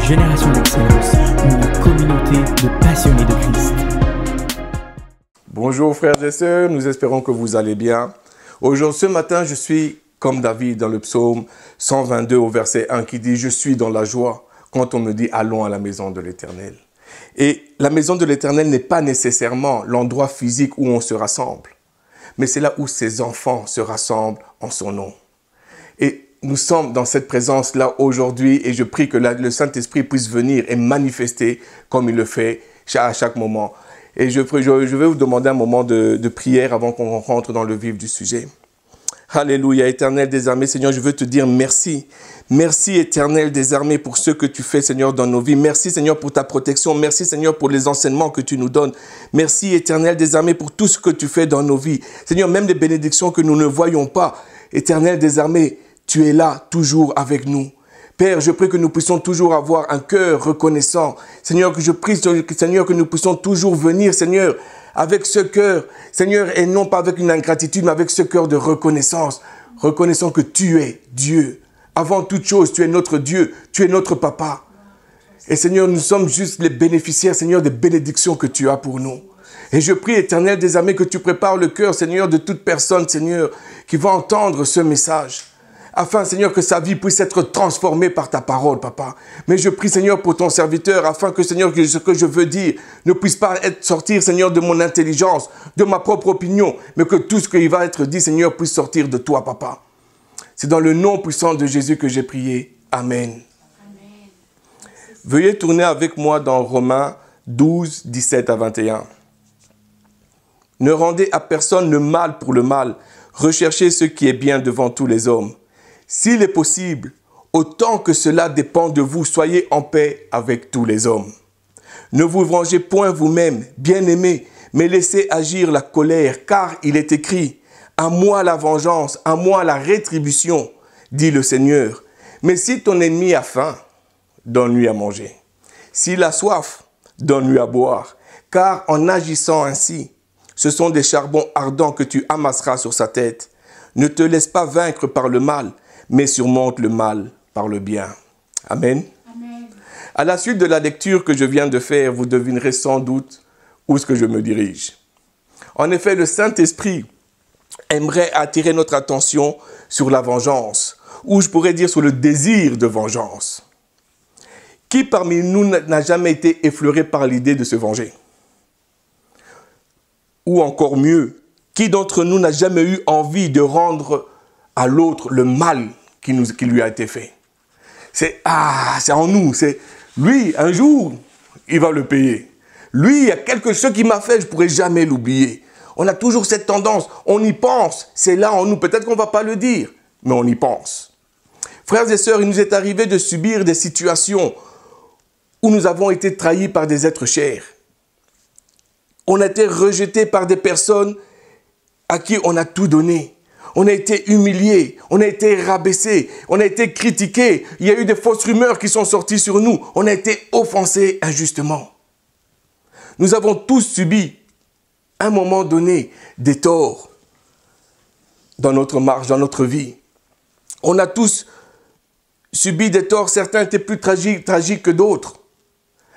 Génération d'Excellence, une communauté de passionnés de Christ. Bonjour frères et sœurs, nous espérons que vous allez bien. Aujourd'hui, ce matin, je suis comme David dans le psaume 122 au verset 1 qui dit « Je suis dans la joie quand on me dit allons à la maison de l'Éternel ». Et la maison de l'Éternel n'est pas nécessairement l'endroit physique où on se rassemble, mais c'est là où ses enfants se rassemblent en son nom. Et nous sommes dans cette présence-là aujourd'hui et je prie que le Saint-Esprit puisse venir et manifester comme il le fait à chaque moment. Et je vais vous demander un moment de prière avant qu'on rentre dans le vif du sujet. Alléluia, Éternel des armées, Seigneur, je veux te dire merci. Merci, Éternel des armées, pour ce que tu fais, Seigneur, dans nos vies. Merci, Seigneur, pour ta protection. Merci, Seigneur, pour les enseignements que tu nous donnes. Merci, Éternel des armées, pour tout ce que tu fais dans nos vies. Seigneur, même des bénédictions que nous ne voyons pas. Éternel des armées, tu es là, toujours avec nous. Père, je prie que nous puissions toujours avoir un cœur reconnaissant. Seigneur, que je prie, Seigneur, que nous puissions toujours venir, Seigneur, avec ce cœur, Seigneur, et non pas avec une ingratitude, mais avec ce cœur de reconnaissance. Reconnaissant que tu es Dieu. Avant toute chose, tu es notre Dieu, tu es notre Papa. Et Seigneur, nous sommes juste les bénéficiaires, Seigneur, des bénédictions que tu as pour nous. Et je prie, Éternel des armées, que tu prépares le cœur, Seigneur, de toute personne, Seigneur, qui va entendre ce message. Afin, Seigneur, que sa vie puisse être transformée par ta parole, Papa. Mais je prie, Seigneur, pour ton serviteur, afin que, Seigneur, que ce que je veux dire ne puisse pas sortir, Seigneur, de mon intelligence, de ma propre opinion, mais que tout ce qui va être dit, Seigneur, puisse sortir de toi, Papa. C'est dans le nom puissant de Jésus que j'ai prié. Amen. Amen. Veuillez tourner avec moi dans Romains 12, 17 à 21. Ne rendez à personne le mal pour le mal. Recherchez ce qui est bien devant tous les hommes. S'il est possible, autant que cela dépend de vous, soyez en paix avec tous les hommes. Ne vous vengez point vous-même, bien-aimés, mais laissez agir la colère, car il est écrit « À moi la vengeance, à moi la rétribution, dit le Seigneur. Mais si ton ennemi a faim, donne-lui à manger. S'il a soif, donne-lui à boire. Car en agissant ainsi, ce sont des charbons ardents que tu amasseras sur sa tête. Ne te laisse pas vaincre par le mal, mais surmonte le mal par le bien. » Amen. Amen. À la suite de la lecture que je viens de faire, vous devinerez sans doute où est-ce que je me dirige. En effet, le Saint-Esprit aimerait attirer notre attention sur la vengeance, ou je pourrais dire sur le désir de vengeance. Qui parmi nous n'a jamais été effleuré par l'idée de se venger? Ou encore mieux, qui d'entre nous n'a jamais eu envie de rendre à l'autre le mal qui lui a été fait? C'est en nous, c'est lui, un jour, il va le payer. Lui, il y a quelque chose qui m'a fait, je ne pourrai jamais l'oublier. On a toujours cette tendance, on y pense, c'est là en nous. Peut-être qu'on ne va pas le dire, mais on y pense. Frères et sœurs, il nous est arrivé de subir des situations où nous avons été trahis par des êtres chers. On a été rejetés par des personnes à qui on a tout donné. On a été humiliés, on a été rabaissés, on a été critiqués. Il y a eu des fausses rumeurs qui sont sorties sur nous. On a été offensés injustement. Nous avons tous subi, à un moment donné, des torts dans notre marche, dans notre vie. On a tous subi des torts. Certains étaient plus tragiques que d'autres.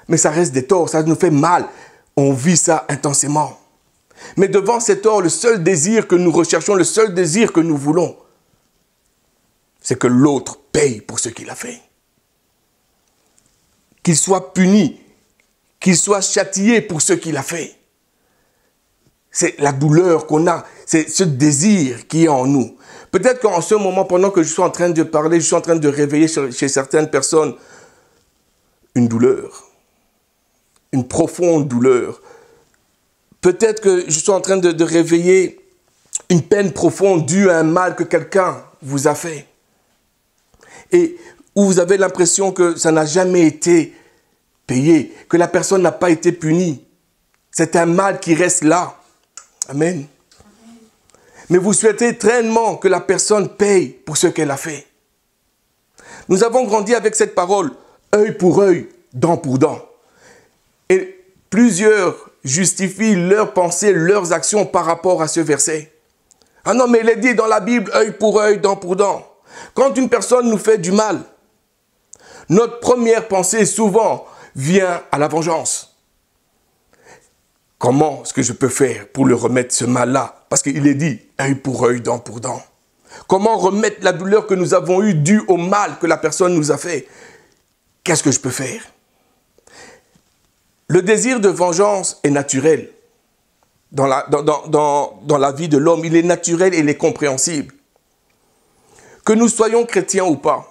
Mais ça reste des torts, ça nous fait mal. On vit ça intensément. Mais devant ces torts, le seul désir que nous recherchons, le seul désir que nous voulons, c'est que l'autre paye pour ce qu'il a fait. Qu'il soit puni, qu'il soit châtié pour ce qu'il a fait. C'est la douleur qu'on a, c'est ce désir qui est en nous. Peut-être qu'en ce moment, pendant que je suis en train de parler, je suis en train de réveiller chez certaines personnes une douleur, une profonde douleur. Peut-être que je suis en train de réveiller une peine profonde due à un mal que quelqu'un vous a fait. Et où vous avez l'impression que ça n'a jamais été payé, que la personne n'a pas été punie. C'est un mal qui reste là. Amen. Mais vous souhaitez tellement que la personne paye pour ce qu'elle a fait. Nous avons grandi avec cette parole, œil pour œil, dent pour dent. Et plusieurs justifient leurs pensées, leurs actions par rapport à ce verset. Ah non, mais il est dit dans la Bible, œil pour œil, dent pour dent. Quand une personne nous fait du mal, notre première pensée souvent vient à la vengeance. Comment est-ce que je peux faire pour le remettre ce mal-là? Parce qu'il est dit, œil pour œil, dent pour dent. Comment remettre la douleur que nous avons eue due au mal que la personne nous a fait? Qu'est-ce que je peux faire? Le désir de vengeance est naturel dans la vie de l'homme. Il est naturel et il est compréhensible. Que nous soyons chrétiens ou pas,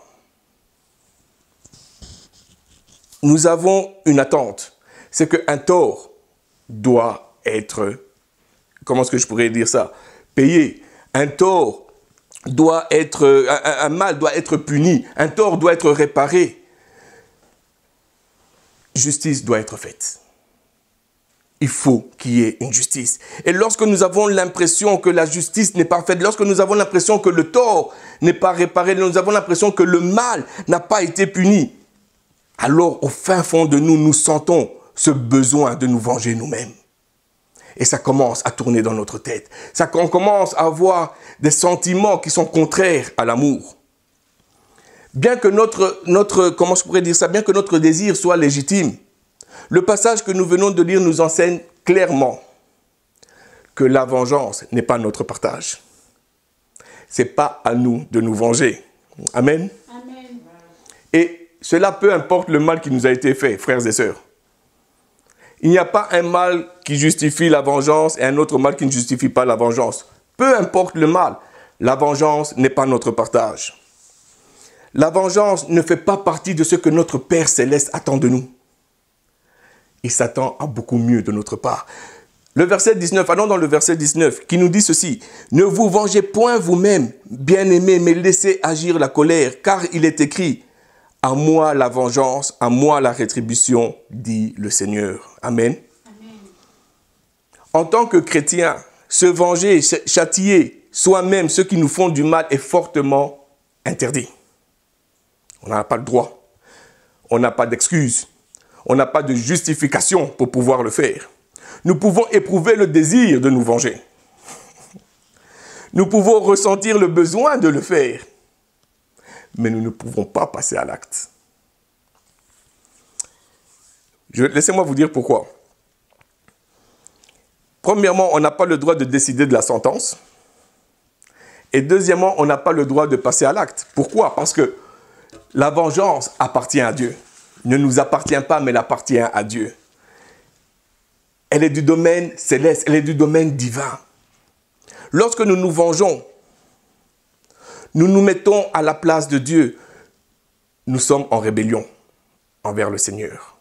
nous avons une attente. C'est qu'un tort doit être, comment est-ce que je pourrais dire ça, payé. Un tort doit être, un mal doit être puni. Un tort doit être réparé. Justice doit être faite. Il faut qu'il y ait une justice. Et lorsque nous avons l'impression que la justice n'est pas faite, lorsque nous avons l'impression que le tort n'est pas réparé, nous avons l'impression que le mal n'a pas été puni, alors au fin fond de nous, nous sentons ce besoin de nous venger nous-mêmes. Et ça commence à tourner dans notre tête. On commence à avoir des sentiments qui sont contraires à l'amour. Bien que comment je pourrais dire ça, bien que notre désir soit légitime, le passage que nous venons de lire nous enseigne clairement que la vengeance n'est pas notre partage. Ce n'est pas à nous de nous venger. Amen. Amen. Et cela peu importe le mal qui nous a été fait, frères et sœurs. Il n'y a pas un mal qui justifie la vengeance et un autre mal qui ne justifie pas la vengeance. Peu importe le mal, la vengeance n'est pas notre partage. La vengeance ne fait pas partie de ce que notre Père Céleste attend de nous. Il s'attend à beaucoup mieux de notre part. Le verset 19, allons dans le verset 19, qui nous dit ceci. « Ne vous vengez point vous-même, bien-aimés, mais laissez agir la colère, car il est écrit, « À moi la vengeance, à moi la rétribution, dit le Seigneur. » Amen. Amen. En tant que chrétien, se venger, châtier soi-même ceux qui nous font du mal est fortement interdit. On n'a pas le droit. On n'a pas d'excuse. On n'a pas de justification pour pouvoir le faire. Nous pouvons éprouver le désir de nous venger. Nous pouvons ressentir le besoin de le faire. Mais nous ne pouvons pas passer à l'acte. Laissez-moi vous dire pourquoi. Premièrement, on n'a pas le droit de décider de la sentence. Et deuxièmement, on n'a pas le droit de passer à l'acte. Pourquoi? Parce que la vengeance appartient à Dieu. Ne nous appartient pas, mais elle appartient à Dieu. Elle est du domaine céleste, elle est du domaine divin. Lorsque nous nous vengeons, nous nous mettons à la place de Dieu. Nous sommes en rébellion envers le Seigneur.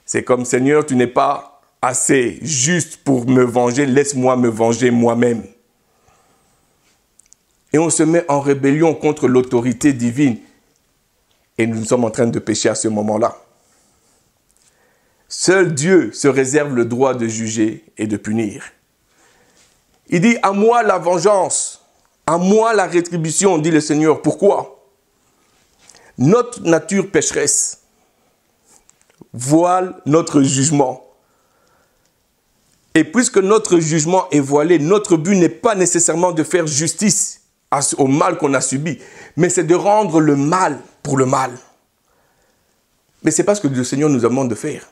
C'est comme, Seigneur, tu n'es pas assez juste pour me venger, laisse-moi me venger moi-même. Et on se met en rébellion contre l'autorité divine. Et nous sommes en train de pécher à ce moment-là. Seul Dieu se réserve le droit de juger et de punir. Il dit, à moi la vengeance, à moi la rétribution, dit le Seigneur. Pourquoi? Notre nature pécheresse voile notre jugement. Et puisque notre jugement est voilé, notre but n'est pas nécessairement de faire justice au mal qu'on a subi, mais c'est de rendre le mal pour le mal. Mais ce n'est pas ce que le Seigneur nous demande de faire.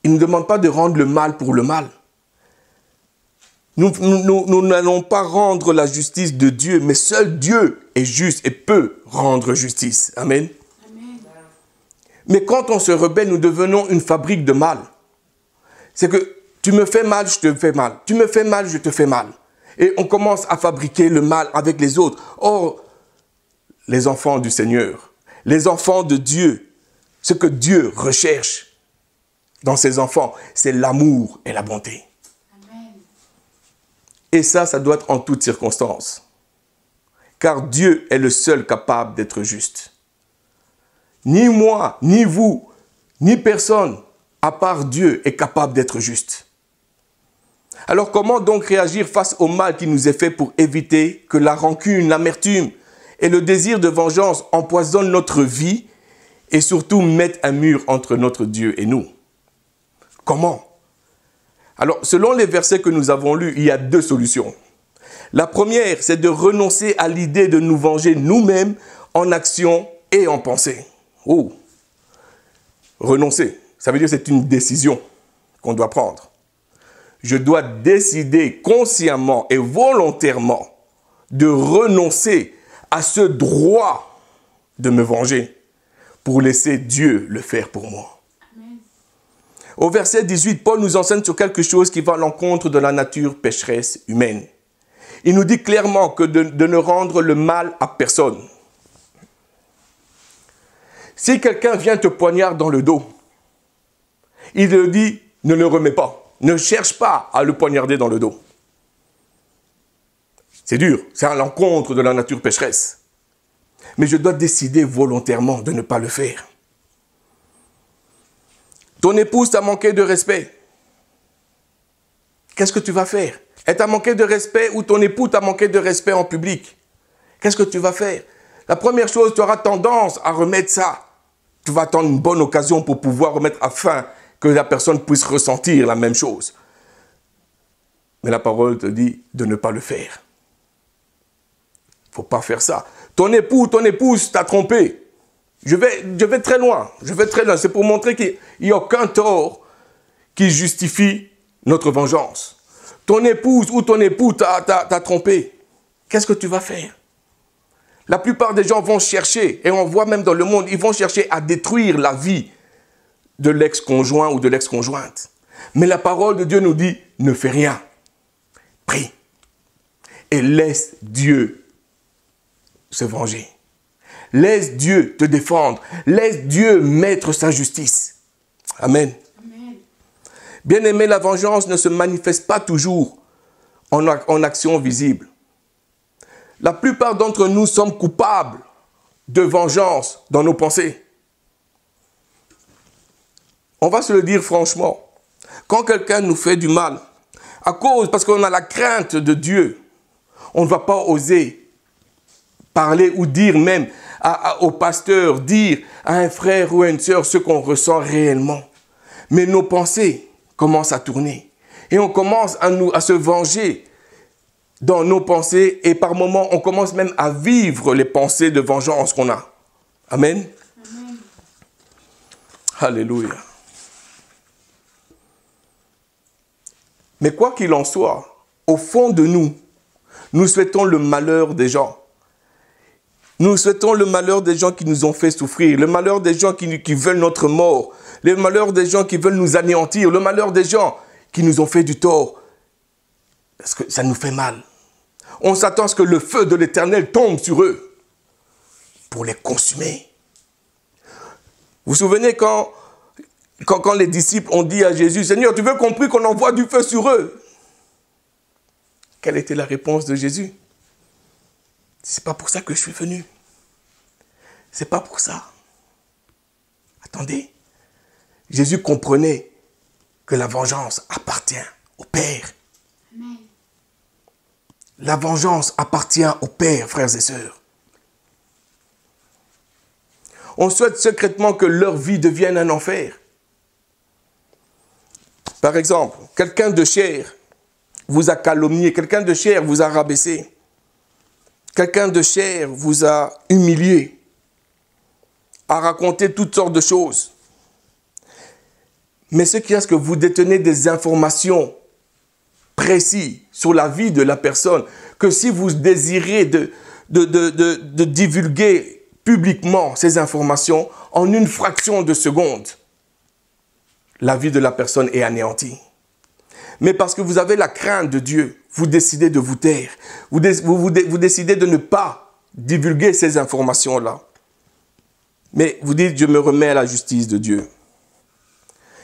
Il ne nous demande pas de rendre le mal pour le mal. Nous n'allons pas rendre la justice de Dieu, mais seul Dieu est juste et peut rendre justice. Amen. Amen. Mais quand on se rebelle, nous devenons une fabrique de mal. C'est que tu me fais mal, je te fais mal. Tu me fais mal, je te fais mal. Et on commence à fabriquer le mal avec les autres. Or, les enfants du Seigneur, les enfants de Dieu, ce que Dieu recherche dans ses enfants, c'est l'amour et la bonté. Amen. Et ça doit être en toutes circonstances. Car Dieu est le seul capable d'être juste. Ni moi, ni vous, ni personne, à part Dieu, est capable d'être juste. Alors comment donc réagir face au mal qui nous est fait pour éviter que la rancune, l'amertume et le désir de vengeance empoisonnent notre vie et surtout mettent un mur entre notre Dieu et nous? Comment? Alors, selon les versets que nous avons lus, il y a deux solutions. La première, c'est de renoncer à l'idée de nous venger nous-mêmes en action et en pensée. Oh, renoncer, ça veut dire que c'est une décision qu'on doit prendre. Je dois décider consciemment et volontairement de renoncer à ce droit de me venger pour laisser Dieu le faire pour moi. Amen. Au verset 18, Paul nous enseigne sur quelque chose qui va à l'encontre de la nature pécheresse humaine. Il nous dit clairement que de ne rendre le mal à personne. Si quelqu'un vient te poignarder dans le dos, il te dit, ne le remets pas. Ne cherche pas à le poignarder dans le dos. C'est dur, c'est à l'encontre de la nature pécheresse. Mais je dois décider volontairement de ne pas le faire. Ton épouse t'a manqué de respect. Qu'est-ce que tu vas faire? Elle t'a manqué de respect ou ton époux t'a manqué de respect en public. Qu'est-ce que tu vas faire? La première chose, tu auras tendance à remettre ça. Tu vas attendre une bonne occasion pour pouvoir remettre afin que la personne puisse ressentir la même chose. Mais la parole te dit de ne pas le faire. Il ne faut pas faire ça. Ton époux ou ton épouse t'a trompé. Je vais très loin. C'est pour montrer qu'il n'y a aucun tort qui justifie notre vengeance. Ton épouse ou ton époux t'a trompé. Qu'est-ce que tu vas faire? La plupart des gens vont chercher, et on voit même dans le monde, ils vont chercher à détruire la vie de l'ex-conjoint ou de l'ex-conjointe. Mais la parole de Dieu nous dit, ne fais rien. Prie. Et laisse Dieu se venger. Laisse Dieu te défendre. Laisse Dieu mettre sa justice. Amen. Amen. Bien-aimé, la vengeance ne se manifeste pas toujours en action visible. La plupart d'entre nous sommes coupables de vengeance dans nos pensées. On va se le dire franchement. Quand quelqu'un nous fait du mal, parce qu'on a la crainte de Dieu, on ne va pas oser parler ou dire même au pasteur, dire à un frère ou à une sœur ce qu'on ressent réellement. Mais nos pensées commencent à tourner. Et on commence à se venger dans nos pensées. Et par moments, on commence même à vivre les pensées de vengeance qu'on a. Amen. Amen. Alléluia. Mais quoi qu'il en soit, au fond de nous, nous souhaitons le malheur des gens. Nous souhaitons le malheur des gens qui nous ont fait souffrir, le malheur des gens qui veulent notre mort, le malheur des gens qui veulent nous anéantir, le malheur des gens qui nous ont fait du tort. Parce que ça nous fait mal. On s'attend à ce que le feu de l'Éternel tombe sur eux pour les consumer. Vous vous souvenez quand les disciples ont dit à Jésus, « Seigneur, tu veux qu'on prie qu'on envoie du feu sur eux ?» Quelle était la réponse de Jésus? « C'est pas pour ça que je suis venu. C'est pas pour ça. » Attendez. Jésus comprenait que la vengeance appartient au Père. Amen. La vengeance appartient au Père, frères et sœurs. On souhaite secrètement que leur vie devienne un enfer. Par exemple, quelqu'un de chair vous a calomnié, quelqu'un de chair vous a rabaissé, quelqu'un de chair vous a humilié, a raconté toutes sortes de choses. Mais ce qui est que vous détenez des informations précises sur la vie de la personne, que si vous désirez de divulguer publiquement ces informations, en une fraction de seconde, la vie de la personne est anéantie. Mais parce que vous avez la crainte de Dieu, vous décidez de vous taire. Vous décidez de ne pas divulguer ces informations-là. Mais vous dites, je me remets à la justice de Dieu.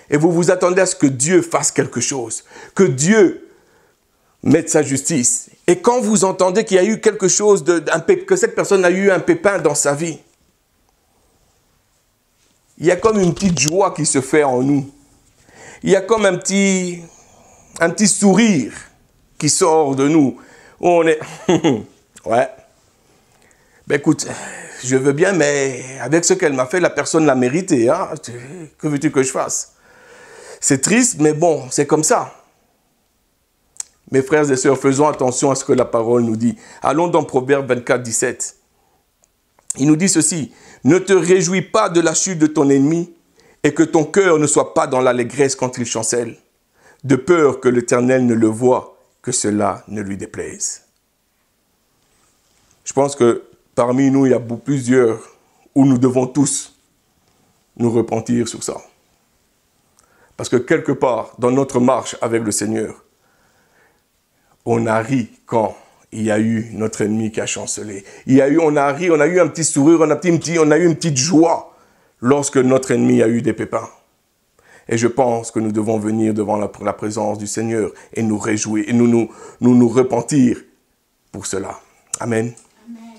Et vous vous attendez à ce que Dieu fasse quelque chose. Que Dieu mette sa justice. Et quand vous entendez qu'il y a eu quelque chose, que cette personne a eu un pépin dans sa vie, il y a comme une petite joie qui se fait en nous. Il y a comme un petit sourire qui sort de nous. On est... ouais. Ben écoute, je veux bien, mais avec ce qu'elle m'a fait, la personne l'a mérité. Hein? Que veux-tu que je fasse? C'est triste, mais bon, c'est comme ça. Mes frères et sœurs, faisons attention à ce que la parole nous dit. Allons dans Proverbe 24, 17. Il nous dit ceci, « Ne te réjouis pas de la chute de ton ennemi et que ton cœur ne soit pas dans l'allégresse quand il chancelle, de peur que l'Éternel ne le voie, que cela ne lui déplaise. » Je pense que parmi nous, il y a plusieurs où nous devons tous nous repentir sur ça. Parce que quelque part, dans notre marche avec le Seigneur, on a ri quand il y a eu notre ennemi qui a chancelé. On a ri, on a eu un petit sourire, on a eu une petite joie lorsque notre ennemi a eu des pépins. Et je pense que nous devons venir devant la présence du Seigneur et nous réjouir, et nous repentir pour cela. Amen. Amen.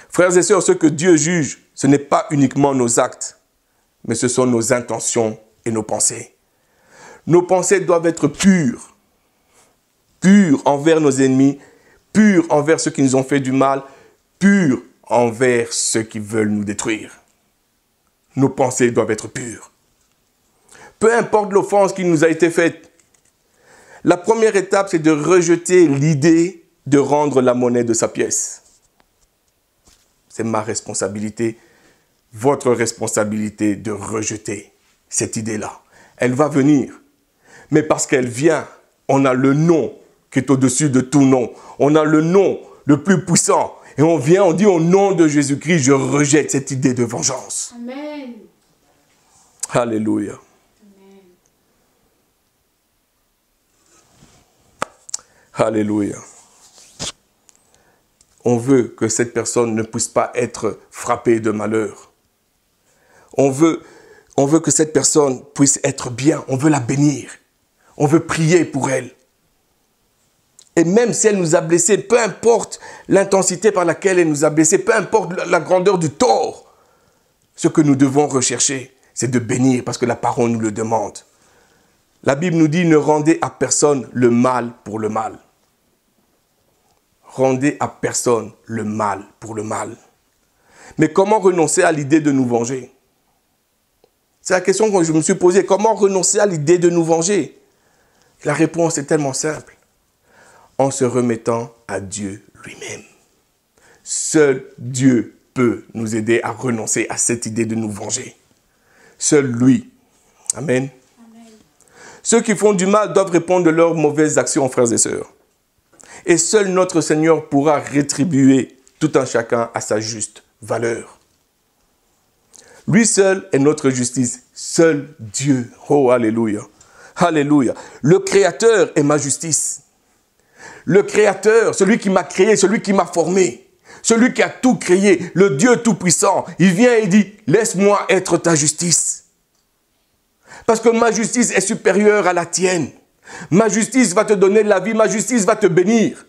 Frères et sœurs, ce que Dieu juge, ce n'est pas uniquement nos actes, mais ce sont nos intentions et nos pensées. Nos pensées doivent être pures envers nos ennemis, pures envers ceux qui nous ont fait du mal, pures envers ceux qui veulent nous détruire. Nos pensées doivent être pures. Peu importe l'offense qui nous a été faite, la première étape, c'est de rejeter l'idée de rendre la monnaie de sa pièce. C'est ma responsabilité, votre responsabilité de rejeter cette idée-là. Elle va venir, mais parce qu'elle vient, on a le nom qui est au-dessus de tout nom. On a le nom le plus puissant. Et on vient, on dit au nom de Jésus-Christ, je rejette cette idée de vengeance. Amen. Alléluia. Amen. Alléluia. On veut que cette personne ne puisse pas être frappée de malheur. On veut que cette personne puisse être bien. On veut la bénir. On veut prier pour elle. Et même si elle nous a blessés, peu importe l'intensité par laquelle elle nous a blessés, peu importe la grandeur du tort, ce que nous devons rechercher, c'est de bénir parce que la parole nous le demande. La Bible nous dit, ne rendez à personne le mal pour le mal. Rendez à personne le mal pour le mal. Mais comment renoncer à l'idée de nous venger? C'est la question que je me suis posée. Comment renoncer à l'idée de nous venger? La réponse est tellement simple. En se remettant à Dieu lui-même. Seul Dieu peut nous aider à renoncer à cette idée de nous venger. Seul lui. Amen. Amen. Ceux qui font du mal doivent répondre de leurs mauvaises actions, frères et sœurs. Et seul notre Seigneur pourra rétribuer tout un chacun à sa juste valeur. Lui seul est notre justice. Seul Dieu. Oh, alléluia. Alléluia. Le Créateur est ma justice. Le Créateur, celui qui m'a créé, celui qui m'a formé, celui qui a tout créé, le Dieu Tout-Puissant, il vient et dit, laisse-moi être ta justice. Parce que ma justice est supérieure à la tienne. Ma justice va te donner la vie, ma justice va te bénir.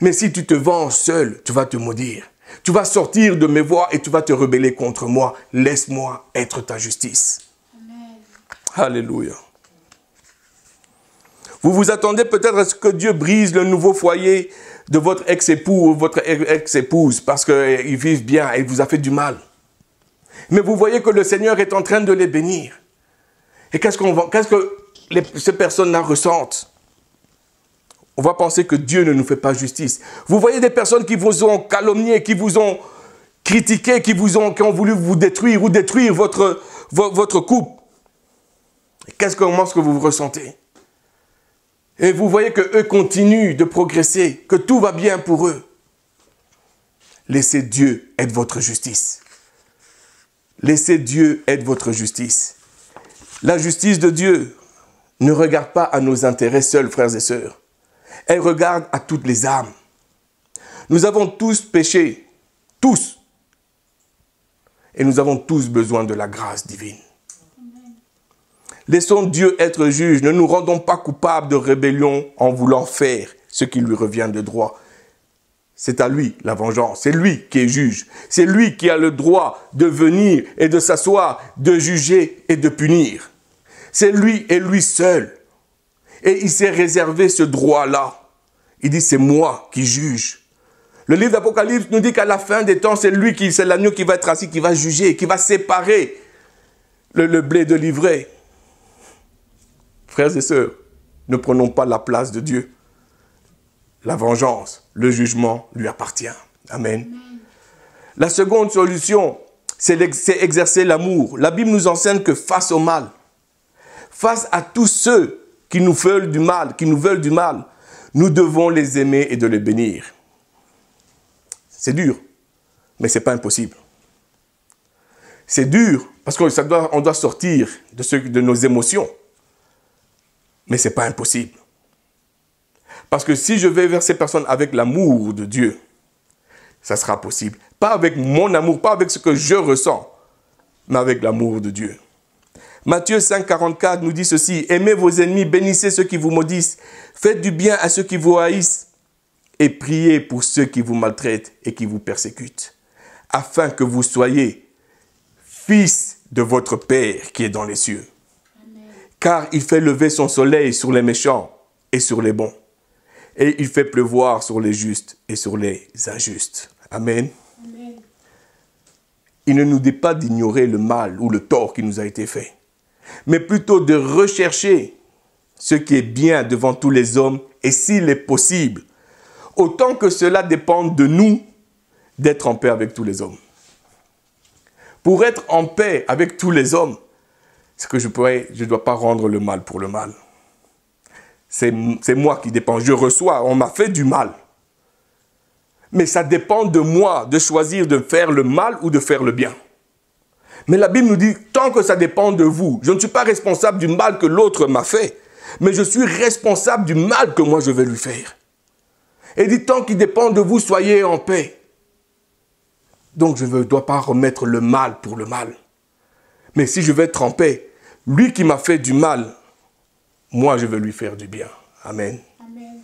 Mais si tu te venges seul, tu vas te maudire. Tu vas sortir de mes voies et tu vas te rebeller contre moi. Laisse-moi être ta justice. Amen. Alléluia. Vous vous attendez peut-être à ce que Dieu brise le nouveau foyer de votre ex-époux ou votre ex-épouse parce qu'ils vivent bien et il vous a fait du mal. Mais vous voyez que le Seigneur est en train de les bénir. Et qu'est-ce que ces personnes-là ressentent? On va penser que Dieu ne nous fait pas justice. Vous voyez des personnes qui vous ont calomnié, qui vous ont critiqué, qui ont voulu vous détruire ou détruire votre couple. Comment est-ce que vous vous ressentez? Et vous voyez qu'eux continuent de progresser, que tout va bien pour eux. Laissez Dieu être votre justice. Laissez Dieu être votre justice. La justice de Dieu ne regarde pas à nos intérêts seuls, frères et sœurs. Elle regarde à toutes les âmes. Nous avons tous péché, tous. Et nous avons tous besoin de la grâce divine. Laissons Dieu être juge. Ne nous rendons pas coupables de rébellion en voulant faire ce qui lui revient de droit. C'est à lui la vengeance. C'est lui qui est juge. C'est lui qui a le droit de venir et de s'asseoir, de juger et de punir. C'est lui et lui seul. Et il s'est réservé ce droit-là. Il dit, c'est moi qui juge. Le livre d'Apocalypse nous dit qu'à la fin des temps, c'est l'agneau qui va être assis, qui va juger, qui va séparer le blé de l'ivraie. Frères et sœurs, ne prenons pas la place de Dieu. La vengeance, le jugement lui appartient. Amen. Amen. La seconde solution, c'est exercer l'amour. La Bible nous enseigne que face au mal, face à tous ceux qui nous veulent du mal, nous devons les aimer et de les bénir. C'est dur, mais ce n'est pas impossible. C'est dur parce qu'on doit sortir de nos émotions, mais ce n'est pas impossible. Parce que si je vais vers ces personnes avec l'amour de Dieu, ça sera possible. Pas avec mon amour, pas avec ce que je ressens, mais avec l'amour de Dieu. Matthieu 5, 44 nous dit ceci: aimez vos ennemis, bénissez ceux qui vous maudissent, faites du bien à ceux qui vous haïssent et priez pour ceux qui vous maltraitent et qui vous persécutent, afin que vous soyez fils de votre Père qui est dans les cieux. Amen. Car il fait lever son soleil sur les méchants et sur les bons, et il fait pleuvoir sur les justes et sur les injustes. Amen. Amen. Il ne nous dit pas d'ignorer le mal ou le tort qui nous a été fait, mais plutôt de rechercher ce qui est bien devant tous les hommes et s'il est possible, autant que cela dépende de nous, d'être en paix avec tous les hommes. Pour être en paix avec tous les hommes, c'est que je ne dois pas rendre le mal pour le mal. C'est moi qui dépend. Je reçois, on m'a fait du mal. Mais ça dépend de moi de choisir de faire le mal ou de faire le bien. Mais la Bible nous dit, tant que ça dépend de vous, je ne suis pas responsable du mal que l'autre m'a fait, mais je suis responsable du mal que moi je vais lui faire. Et dit, tant qu'il dépend de vous, soyez en paix. Donc je ne dois pas remettre le mal pour le mal. Mais si je veux être en paix, lui qui m'a fait du mal, moi je veux lui faire du bien. Amen. Amen.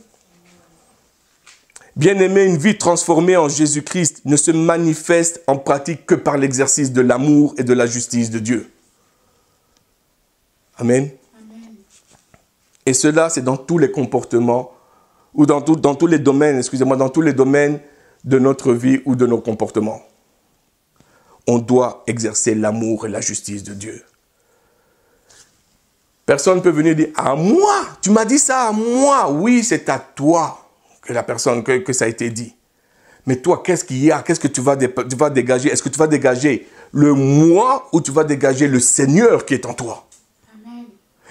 Bien-aimé, une vie transformée en Jésus-Christ ne se manifeste en pratique que par l'exercice de l'amour et de la justice de Dieu. Amen. Amen. Et cela, c'est dans tous les comportements, ou dans tous les domaines, dans tous les domaines de notre vie ou de nos comportements. On doit exercer l'amour et la justice de Dieu. Personne ne peut venir dire, à moi, tu m'as dit ça à moi. Oui, c'est à toi que ça a été dit. Mais toi, qu'est-ce qu'il y a? Qu'est-ce que tu vas dégager? Est-ce que tu vas dégager le moi ou tu vas dégager le Seigneur qui est en toi? Amen.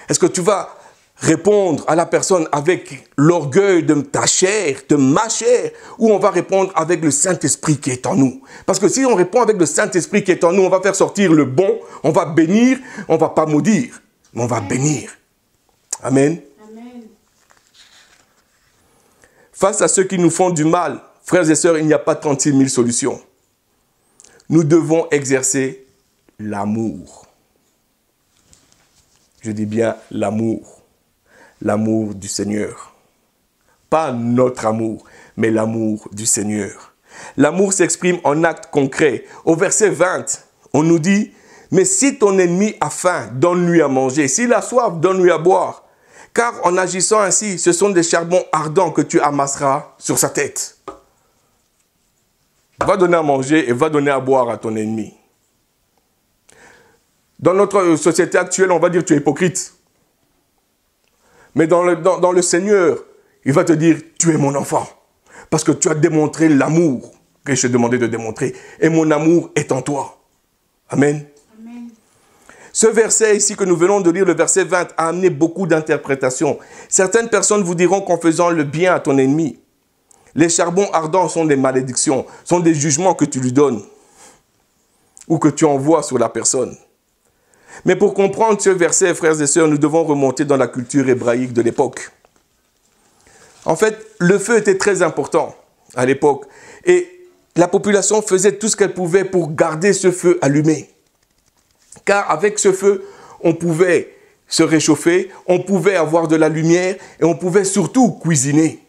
Est-ce que tu vas répondre à la personne avec l'orgueil de ta chair, de ma chair, ou on va répondre avec le Saint-Esprit qui est en nous? Parce que si on répond avec le Saint-Esprit qui est en nous, on va faire sortir le bon, on va bénir, on ne va pas maudire, mais on va bénir. Amen. Amen. Face à ceux qui nous font du mal, frères et sœurs, il n'y a pas 36 000 solutions. Nous devons exercer l'amour. Je dis bien l'amour. L'amour du Seigneur. Pas notre amour, mais l'amour du Seigneur. L'amour s'exprime en actes concrets. Au verset 20, on nous dit, « Mais si ton ennemi a faim, donne-lui à manger. S'il a soif, donne-lui à boire. Car en agissant ainsi, ce sont des charbons ardents que tu amasseras sur sa tête. » Va donner à manger et va donner à boire à ton ennemi. Dans notre société actuelle, on va dire, tu es hypocrite. Mais dans le Seigneur, il va te dire, tu es mon enfant. Parce que tu as démontré l'amour que je t'ai demandé de démontrer. Et mon amour est en toi. Amen. Amen. Ce verset ici que nous venons de lire, le verset 20, a amené beaucoup d'interprétations. Certaines personnes vous diront qu'en faisant le bien à ton ennemi, les charbons ardents sont des malédictions, sont des jugements que tu lui donnes ou que tu envoies sur la personne. Mais pour comprendre ce verset, frères et sœurs, nous devons remonter dans la culture hébraïque de l'époque. En fait, le feu était très important à l'époque. Et la population faisait tout ce qu'elle pouvait pour garder ce feu allumé. Car avec ce feu, on pouvait se réchauffer, on pouvait avoir de la lumière et on pouvait surtout cuisiner.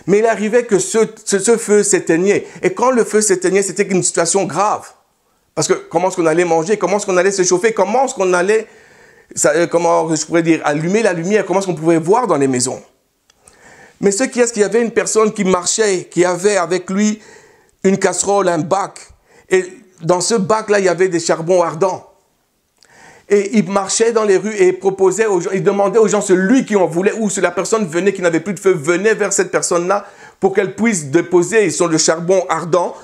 Mais il arrivait que ce feu s'éteignait. Et quand le feu s'éteignait, c'était une situation grave. Parce que comment est-ce qu'on allait manger, comment est-ce qu'on allait se chauffer, comment est-ce qu'on allait, allumer la lumière, comment est-ce qu'on pouvait voir dans les maisons. Mais ce qui est, qu'il y avait une personne qui marchait, qui avait avec lui une casserole, un bac. Et dans ce bac-là, il y avait des charbons ardents. Et il marchait dans les rues et proposait aux gens, il demandait aux gens, celui qui en voulait, ou si la personne venait, qui n'avait plus de feu, venait vers cette personne-là pour qu'elle puisse déposer sur le charbon ardent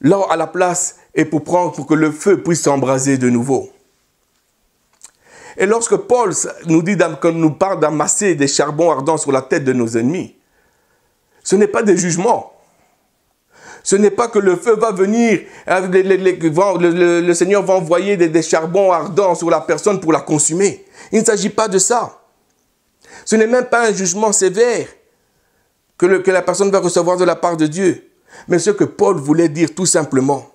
là à la place et pour que le feu puisse s'embraser de nouveau. Et lorsque Paul nous parle d'amasser des charbons ardents sur la tête de nos ennemis, ce n'est pas des jugements. Ce n'est pas que le feu va venir, le Seigneur va envoyer des charbons ardents sur la personne pour la consumer. Il ne s'agit pas de ça. Ce n'est même pas un jugement sévère que la personne va recevoir de la part de Dieu. Mais ce que Paul voulait dire tout simplement,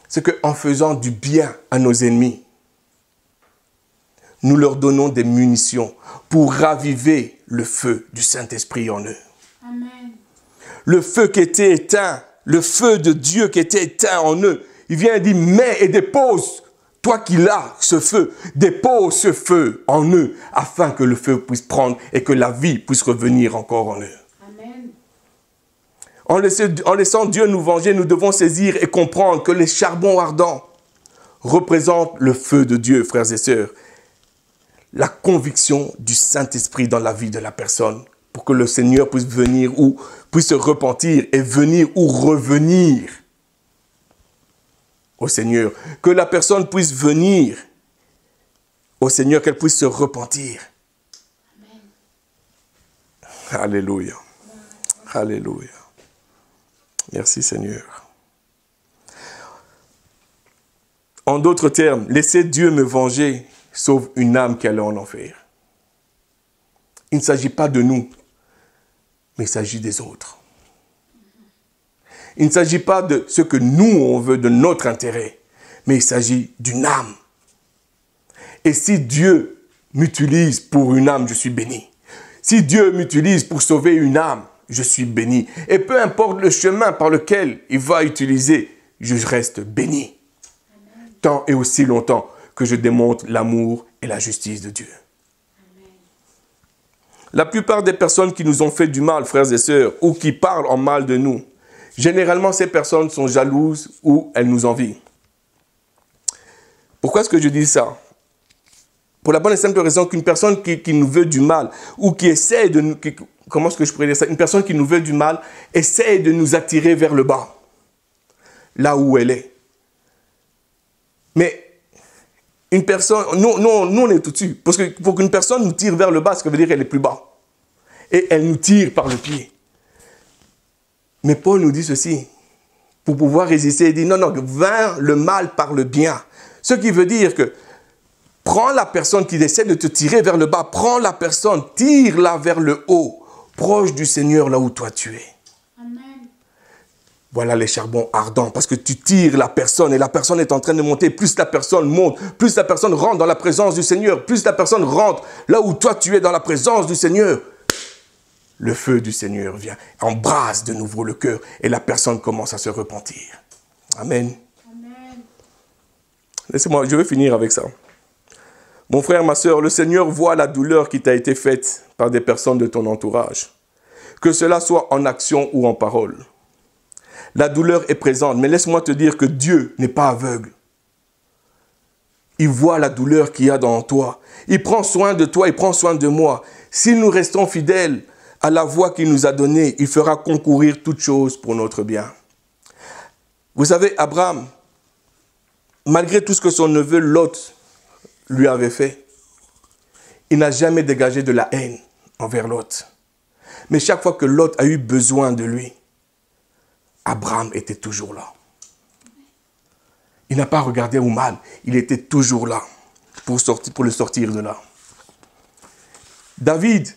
c'est qu'en faisant du bien à nos ennemis, nous leur donnons des munitions pour raviver le feu du Saint-Esprit en eux. Amen. Le feu qui était éteint, le feu de Dieu qui était éteint en eux, il vient et dit, mets et dépose, toi qui l'as, ce feu, dépose ce feu en eux, afin que le feu puisse prendre et que la vie puisse revenir encore en eux. Amen. En laissant Dieu nous venger, nous devons saisir et comprendre que les charbons ardents représentent le feu de Dieu, frères et sœurs. La conviction du Saint-Esprit dans la vie de la personne, pour que le Seigneur puisse venir ou puisse se repentir et venir ou revenir au Seigneur. Que la personne puisse venir au Seigneur, qu'elle puisse se repentir. Amen. Alléluia. Alléluia. Merci Seigneur. En d'autres termes, laissez Dieu me venger, sauve une âme qui allait en enfer. Il ne s'agit pas de nous, mais il s'agit des autres. Il ne s'agit pas de ce que nous, on veut, de notre intérêt, mais il s'agit d'une âme. Et si Dieu m'utilise pour une âme, je suis béni. Si Dieu m'utilise pour sauver une âme, je suis béni. Et peu importe le chemin par lequel il va utiliser, je reste béni. Amen. Tant et aussi longtemps que je démontre l'amour et la justice de Dieu. Amen. La plupart des personnes qui nous ont fait du mal, frères et sœurs, ou qui parlent en mal de nous, généralement ces personnes sont jalouses ou elles nous envient. Pourquoi est-ce que je dis ça? Pour la bonne et simple raison qu'une personne qui nous veut du mal, ou qui essaie de nous... comment est-ce que je pourrais dire ça? Une personne qui nous veut du mal, essaie de nous attirer vers le bas, là où elle est. Mais une personne, nous on est tout dessus. Parce que pour qu'une personne nous tire vers le bas, ça veut dire qu'elle est plus bas. Et elle nous tire par le pied. Mais Paul nous dit ceci. Pour pouvoir résister, il dit non, vainc le mal par le bien. Ce qui veut dire que prends la personne qui essaie de te tirer vers le bas, prends la personne, tire-la vers le haut, proche du Seigneur là où toi tu es. Amen. Voilà les charbons ardents, parce que tu tires la personne et la personne est en train de monter. Plus la personne monte, plus la personne rentre dans la présence du Seigneur, plus la personne rentre là où toi tu es dans la présence du Seigneur. Le feu du Seigneur vient, embrase de nouveau le cœur et la personne commence à se repentir. Amen. Amen. Laissez-moi, je vais finir avec ça. Mon frère, ma soeur, le Seigneur voit la douleur qui t'a été faite par des personnes de ton entourage. Que cela soit en action ou en parole. La douleur est présente, mais laisse-moi te dire que Dieu n'est pas aveugle. Il voit la douleur qu'il y a dans toi. Il prend soin de toi, il prend soin de moi. Si nous restons fidèles à la voie qu'il nous a donnée, il fera concourir toutes choses pour notre bien. Vous savez, Abraham, malgré tout ce que son neveu Lot lui avait fait, il n'a jamais dégagé de la haine envers Lot. Mais chaque fois que Lot a eu besoin de lui, Abraham était toujours là. Il n'a pas regardé au mal, il était toujours là pour le sortir de là. David,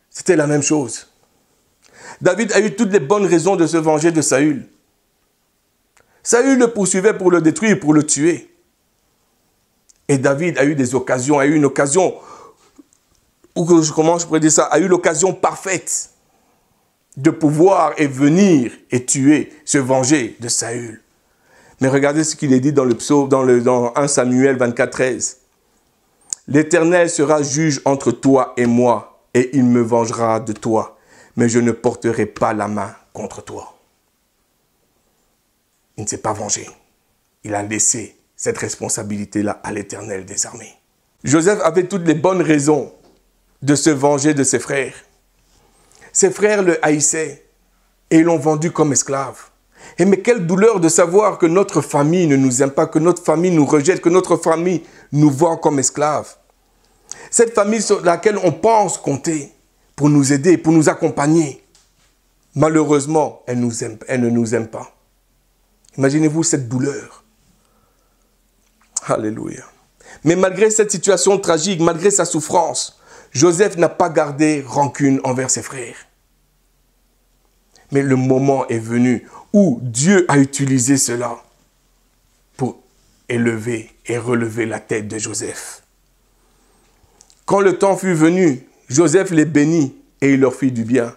c'était la même chose. David a eu toutes les bonnes raisons de se venger de Saül. Saül le poursuivait pour le détruire, pour le tuer. Et David a eu des occasions, a eu une occasion, comment je pourrais dire ça, a eu l'occasion parfaite de pouvoir et venir et tuer, se venger de Saül. Mais regardez ce qu'il est dit dans le psaume, dans 1 Samuel 24, 13. L'Éternel sera juge entre toi et moi, et il me vengera de toi, mais je ne porterai pas la main contre toi. Il ne s'est pas vengé. Il a laissé cette responsabilité-là à l'Éternel des armées. Joseph avait toutes les bonnes raisons de se venger de ses frères. Ses frères le haïssaient et l'ont vendu comme esclave. Et mais quelle douleur de savoir que notre famille ne nous aime pas, que notre famille nous rejette, que notre famille nous voit comme esclaves. Cette famille sur laquelle on pense compter pour nous aider, pour nous accompagner. Malheureusement, elle ne nous aime pas. Imaginez-vous cette douleur. Alléluia. Mais malgré cette situation tragique, malgré sa souffrance, Joseph n'a pas gardé rancune envers ses frères. Mais le moment est venu où Dieu a utilisé cela pour élever et relever la tête de Joseph. Quand le temps fut venu, Joseph les bénit et il leur fit du bien.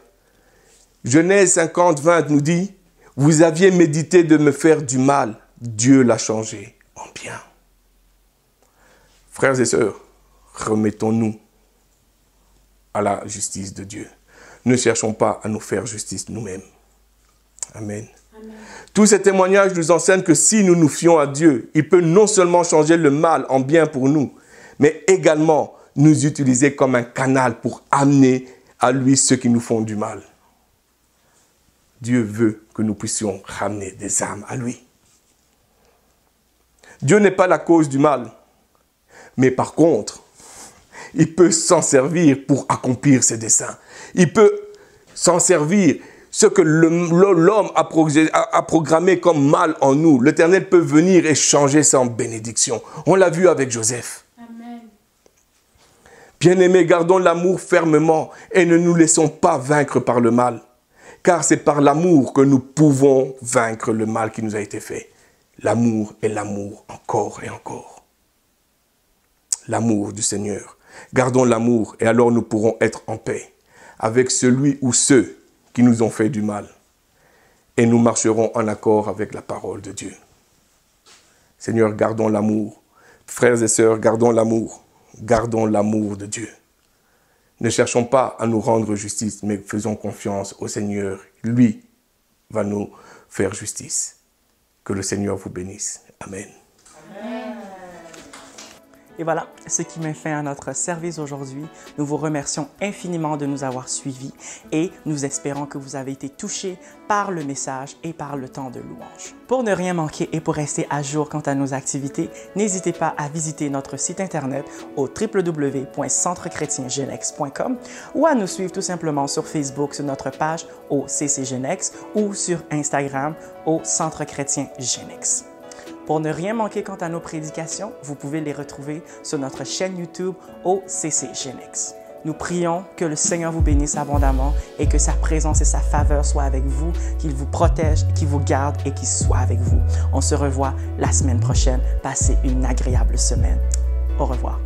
Genèse 50, 20 nous dit, « Vous aviez médité de me faire du mal, Dieu l'a changé en bien. » Frères et sœurs, remettons-nous à la justice de Dieu. Ne cherchons pas à nous faire justice nous-mêmes. Amen. Amen. Tous ces témoignages nous enseignent que si nous nous fions à Dieu, il peut non seulement changer le mal en bien pour nous, mais également nous utiliser comme un canal pour amener à lui ceux qui nous font du mal. Dieu veut que nous puissions ramener des âmes à lui. Dieu n'est pas la cause du mal, mais par contre, il peut s'en servir pour accomplir ses desseins. Il peut s'en servir, ce que l'homme a programmé comme mal en nous. L'Éternel peut venir et changer ça en bénédiction. On l'a vu avec Joseph. Amen. Bien-aimés, gardons l'amour fermement et ne nous laissons pas vaincre par le mal. Car c'est par l'amour que nous pouvons vaincre le mal qui nous a été fait. L'amour est l'amour encore et encore. L'amour du Seigneur. Gardons l'amour et alors nous pourrons être en paix avec celui ou ceux qui nous ont fait du mal. Et nous marcherons en accord avec la parole de Dieu. Seigneur, gardons l'amour. Frères et sœurs, gardons l'amour. Gardons l'amour de Dieu. Ne cherchons pas à nous rendre justice, mais faisons confiance au Seigneur. Lui va nous faire justice. Que le Seigneur vous bénisse. Amen. Amen. Et voilà ce qui met fin à notre service aujourd'hui. Nous vous remercions infiniment de nous avoir suivis et nous espérons que vous avez été touchés par le message et par le temps de louange. Pour ne rien manquer et pour rester à jour quant à nos activités, n'hésitez pas à visiter notre site internet au www.centrechrétiengenex.com ou à nous suivre tout simplement sur Facebook sur notre page au CCGenex ou sur Instagram au Centre Chrétien Genex. Pour ne rien manquer quant à nos prédications, vous pouvez les retrouver sur notre chaîne YouTube au CCGenex. Nous prions que le Seigneur vous bénisse abondamment et que sa présence et sa faveur soient avec vous, qu'il vous protège, qu'il vous garde et qu'il soit avec vous. On se revoit la semaine prochaine. Passez une agréable semaine. Au revoir.